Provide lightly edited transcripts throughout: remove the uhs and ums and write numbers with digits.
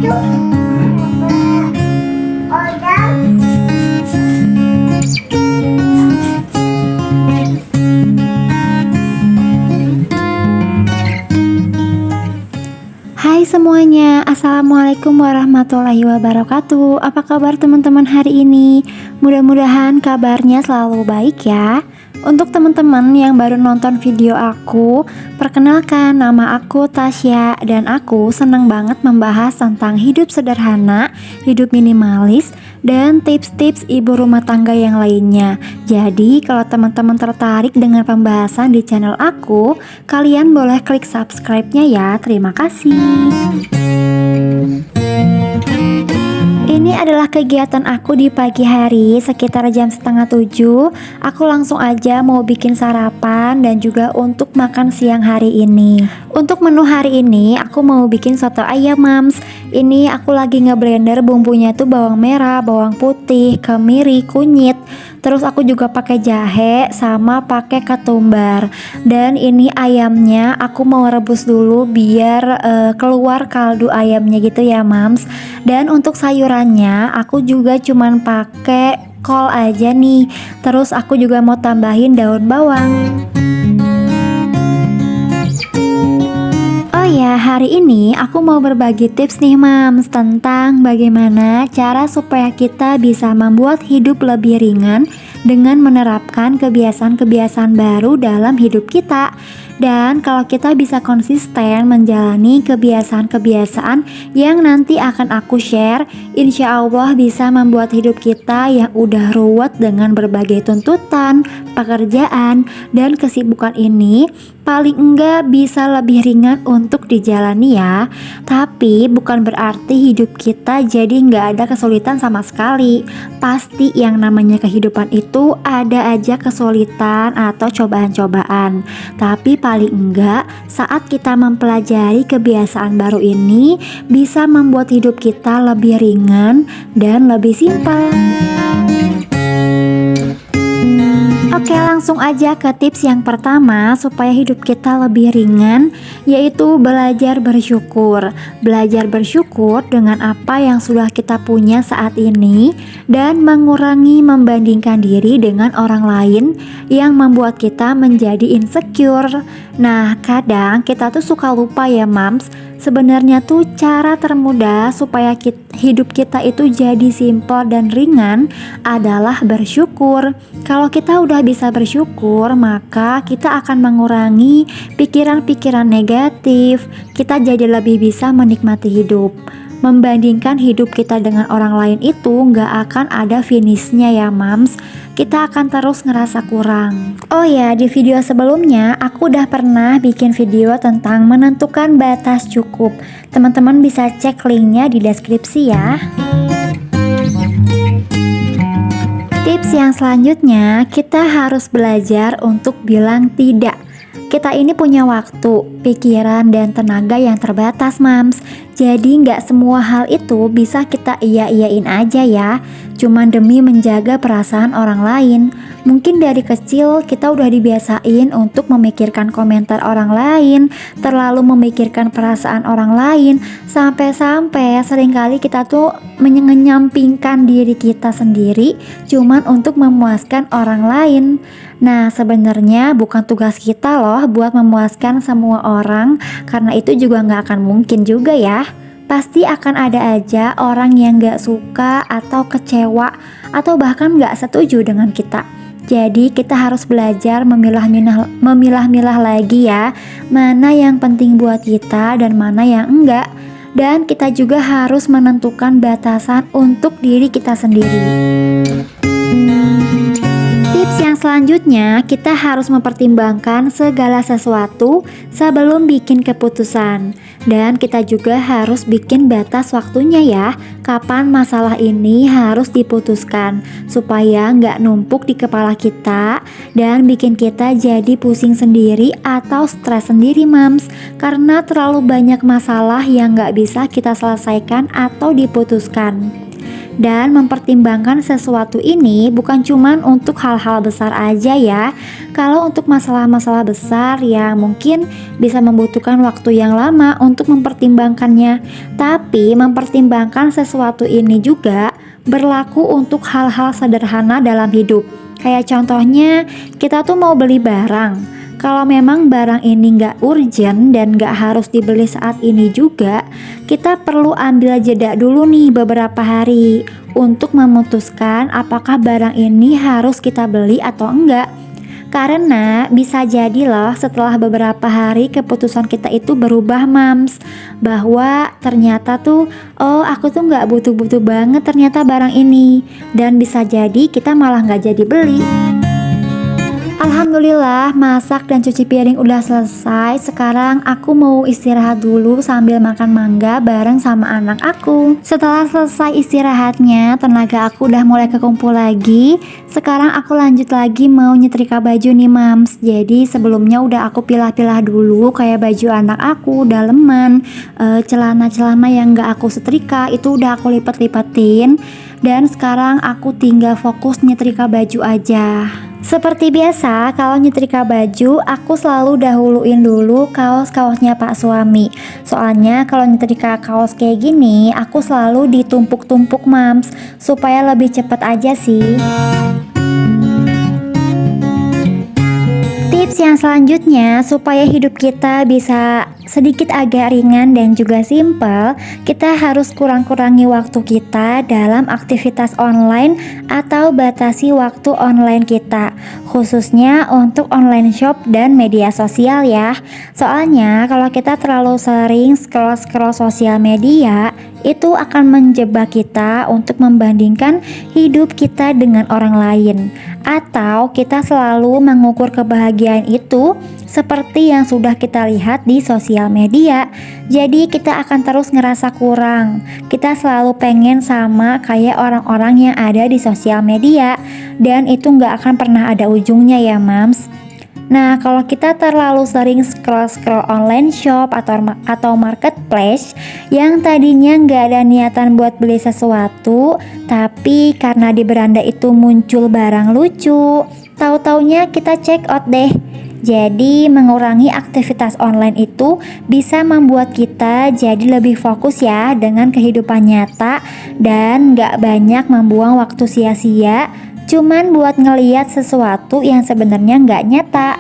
Hai semuanya, Assalamualaikum warahmatullahi wabarakatuh. Apa kabar teman-teman hari ini? Mudah-mudahan kabarnya selalu baik ya. Untuk teman-teman yang baru nonton video aku, perkenalkan nama aku Tasya dan aku senang banget membahas tentang hidup sederhana, hidup minimalis, dan tips-tips ibu rumah tangga yang lainnya. Jadi kalau teman-teman tertarik dengan pembahasan di channel aku, kalian boleh klik subscribe-nya ya. Terima kasih. Ini adalah kegiatan aku di pagi hari sekitar jam setengah 7. Aku langsung aja mau bikin sarapan dan juga untuk makan siang hari ini. Untuk menu hari ini aku mau bikin soto ayam mams. Ini aku lagi ngeblender bumbunya tuh bawang merah, bawang putih, kemiri, kunyit. Terus aku juga pakai jahe sama pakai ketumbar. Dan ini ayamnya aku mau rebus dulu biar keluar kaldu ayamnya gitu ya mams. Dan untuk sayurannya aku juga cuman pakai kol aja nih. Terus aku juga mau tambahin daun bawang. Oh ya, hari ini aku mau berbagi tips nih mams tentang bagaimana cara supaya kita bisa membuat hidup lebih ringan dengan menerapkan kebiasaan-kebiasaan baru dalam hidup kita. Dan kalau kita bisa konsisten menjalani kebiasaan-kebiasaan yang nanti akan aku share, insya Allah bisa membuat hidup kita yang udah ruwet dengan berbagai tuntutan, pekerjaan, dan kesibukan ini paling enggak bisa lebih ringan untuk dijalani ya. Tapi bukan berarti hidup kita jadi enggak ada kesulitan sama sekali. Pasti yang namanya kehidupan itu ada aja kesulitan atau cobaan-cobaan. Tapi paling enggak saat kita mempelajari kebiasaan baru ini bisa membuat hidup kita lebih ringan dan lebih simpel. Oke, langsung aja ke tips yang pertama supaya hidup kita lebih ringan, yaitu belajar bersyukur. Belajar bersyukur dengan apa yang sudah kita punya saat ini dan mengurangi membandingkan diri dengan orang lain yang membuat kita menjadi insecure. Nah, kadang kita tuh suka lupa ya mams, sebenarnya tuh cara termudah supaya hidup kita itu jadi simpel dan ringan adalah bersyukur. Kalau kita udah bisa bersyukur, maka kita akan mengurangi pikiran-pikiran negatif. Kita jadi lebih bisa menikmati hidup. Membandingkan hidup kita dengan orang lain itu nggak akan ada finishnya ya mams. Kita akan terus ngerasa kurang. Oh ya, di video sebelumnya aku udah pernah bikin video tentang menentukan batas cukup. Teman-teman bisa cek linknya di deskripsi ya. Tips yang selanjutnya, kita harus belajar untuk bilang tidak. Kita ini punya waktu, pikiran, dan tenaga yang terbatas mams. Jadi nggak semua hal itu bisa kita iya-iyain aja ya, cuman demi menjaga perasaan orang lain. Mungkin dari kecil kita udah dibiasain untuk memikirkan komentar orang lain, terlalu memikirkan perasaan orang lain, sampai-sampai seringkali kita tuh menyampingkan diri kita sendiri cuman untuk memuaskan orang lain. Nah, sebenarnya bukan tugas kita loh buat memuaskan semua orang, karena itu juga nggak akan mungkin juga ya. Pasti akan ada aja orang yang nggak suka atau kecewa atau bahkan nggak setuju dengan kita. Jadi kita harus belajar memilah-milah lagi ya, mana yang penting buat kita dan mana yang enggak. Dan kita juga harus menentukan batasan untuk diri kita sendiri. Tips yang selanjutnya, kita harus mempertimbangkan segala sesuatu sebelum bikin keputusan. Dan kita juga harus bikin batas waktunya ya, kapan masalah ini harus diputuskan, supaya nggak numpuk di kepala kita dan bikin kita jadi pusing sendiri atau stres sendiri mams, karena terlalu banyak masalah yang nggak bisa kita selesaikan atau diputuskan. Dan mempertimbangkan sesuatu ini bukan cuman untuk hal-hal besar aja ya. Kalau untuk masalah-masalah besar yang mungkin bisa membutuhkan waktu yang lama untuk mempertimbangkannya. Tapi mempertimbangkan sesuatu ini juga berlaku untuk hal-hal sederhana dalam hidup. Kayak contohnya kita tuh mau beli barang. Kalau memang barang ini nggak urgent dan nggak harus dibeli saat ini juga, kita perlu ambil jeda dulu nih beberapa hari untuk memutuskan apakah barang ini harus kita beli atau enggak. Karena bisa jadi loh setelah beberapa hari keputusan kita itu berubah mams, bahwa ternyata tuh oh aku tuh nggak butuh-butuh banget ternyata barang ini, dan bisa jadi kita malah nggak jadi beli. Alhamdulillah masak dan cuci piring udah selesai. Sekarang aku mau istirahat dulu sambil makan mangga bareng sama anak aku. Setelah selesai istirahatnya, tenaga aku udah mulai kekumpul lagi. Sekarang aku lanjut lagi mau nyetrika baju nih mams. Jadi sebelumnya udah aku pilah-pilah dulu kayak baju anak aku, daleman, celana-celana yang gak aku setrika itu udah aku lipet-lipetin. Dan sekarang aku tinggal fokus nyetrika baju aja. Seperti biasa, kalau nyetrika baju, aku selalu dahuluin dulu kaos-kaosnya Pak suami. Soalnya kalau nyetrika kaos kayak gini, aku selalu ditumpuk-tumpuk mams, supaya lebih cepet aja sih. Tips yang selanjutnya, supaya hidup kita bisa sedikit agak ringan dan juga simpel, kita harus kurang-kurangi waktu kita dalam aktivitas online atau batasi waktu online kita, khususnya untuk online shop dan media sosial ya. Soalnya kalau kita terlalu sering scroll sosial media, itu akan menjebak kita untuk membandingkan hidup kita dengan orang lain, atau kita selalu mengukur kebahagiaan itu seperti yang sudah kita lihat di sosial media. Jadi kita akan terus ngerasa kurang. Kita selalu pengen sama kayak orang-orang yang ada di sosial media, dan itu nggak akan pernah ada ujungnya ya mams. Nah, kalau kita terlalu sering scroll online shop atau marketplace yang tadinya nggak ada niatan buat beli sesuatu, tapi karena di beranda itu muncul barang lucu, tahu-taunya kita check out deh. Jadi mengurangi aktivitas online itu bisa membuat kita jadi lebih fokus ya dengan kehidupan nyata, dan nggak banyak membuang waktu sia-sia cuman buat ngeliat sesuatu yang sebenarnya nggak nyata.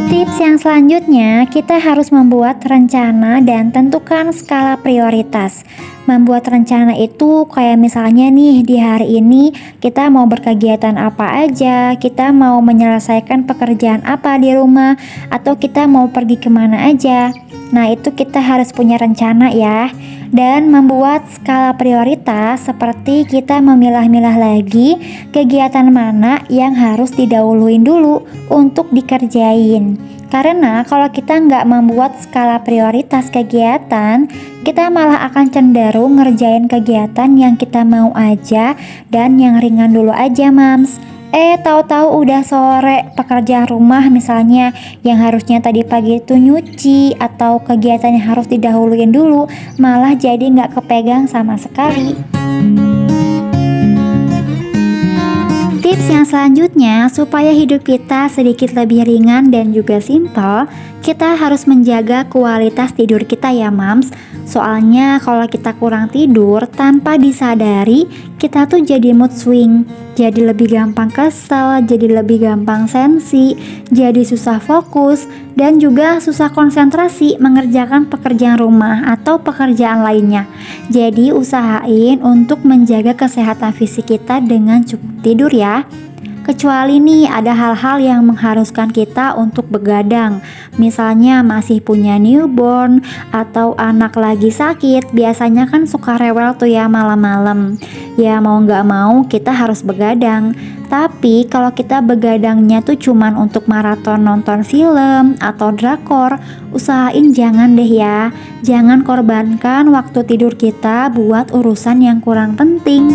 Tips yang selanjutnya, kita harus membuat rencana dan tentukan skala prioritas. Membuat rencana itu kayak misalnya nih, di hari ini kita mau berkegiatan apa aja, kita mau menyelesaikan pekerjaan apa di rumah, atau kita mau pergi kemana aja. Nah itu kita harus punya rencana ya. Dan membuat skala prioritas seperti kita memilah-milah lagi kegiatan mana yang harus didahuluin dulu untuk dikerjain. Karena kalau kita nggak membuat skala prioritas kegiatan, kita malah akan cenderung ngerjain kegiatan yang kita mau aja dan yang ringan dulu aja mams. Tahu-tahu udah sore, pekerjaan rumah misalnya yang harusnya tadi pagi itu nyuci atau kegiatan yang harus didahuluin dulu, malah jadi nggak kepegang sama sekali. Tips yang selanjutnya, supaya hidup kita sedikit lebih ringan dan juga simpel, kita harus menjaga kualitas tidur kita ya mams. Soalnya kalau kita kurang tidur tanpa disadari, kita tuh jadi mood swing, jadi lebih gampang kesel, jadi lebih gampang sensi, jadi susah fokus, dan juga susah konsentrasi mengerjakan pekerjaan rumah atau pekerjaan lainnya. Jadi usahain untuk menjaga kesehatan fisik kita dengan cukup tidur ya. Kecuali nih ada hal-hal yang mengharuskan kita untuk begadang, misalnya masih punya newborn atau anak lagi sakit, biasanya kan suka rewel tuh ya malam-malam. Ya mau nggak mau kita harus begadang. Tapi kalau kita begadangnya tuh cuman untuk maraton nonton film atau drakor, usahain jangan deh ya. Jangan korbankan waktu tidur kita buat urusan yang kurang penting.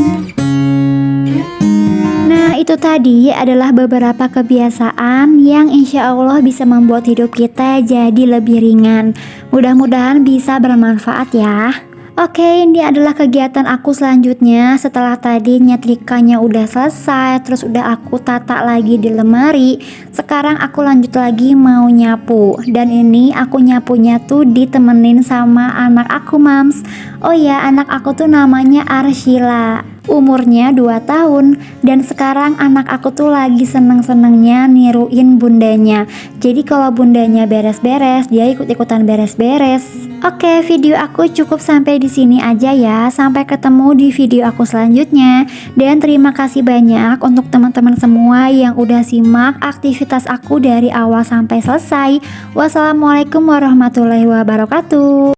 Nah itu tadi adalah beberapa kebiasaan yang insya Allah bisa membuat hidup kita jadi lebih ringan. Mudah-mudahan bisa bermanfaat ya. Oke, ini adalah kegiatan aku selanjutnya. Setelah tadi nyetrikanya udah selesai, terus udah aku tata lagi di lemari. Sekarang aku lanjut lagi mau nyapu. Dan ini aku nyapunya tuh ditemenin sama anak aku, Mams. Oh ya, anak aku tuh namanya Arshila. Umurnya 2 tahun. Dan sekarang anak aku tuh lagi seneng-senengnya niruin bundanya. Jadi kalau bundanya beres-beres, dia ikut-ikutan beres-beres. Oke, video aku cukup sampai di sini aja ya. Sampai ketemu di video aku selanjutnya. Dan terima kasih banyak untuk teman-teman semua yang udah simak aktivitas aku dari awal sampai selesai. Wassalamualaikum warahmatullahi wabarakatuh.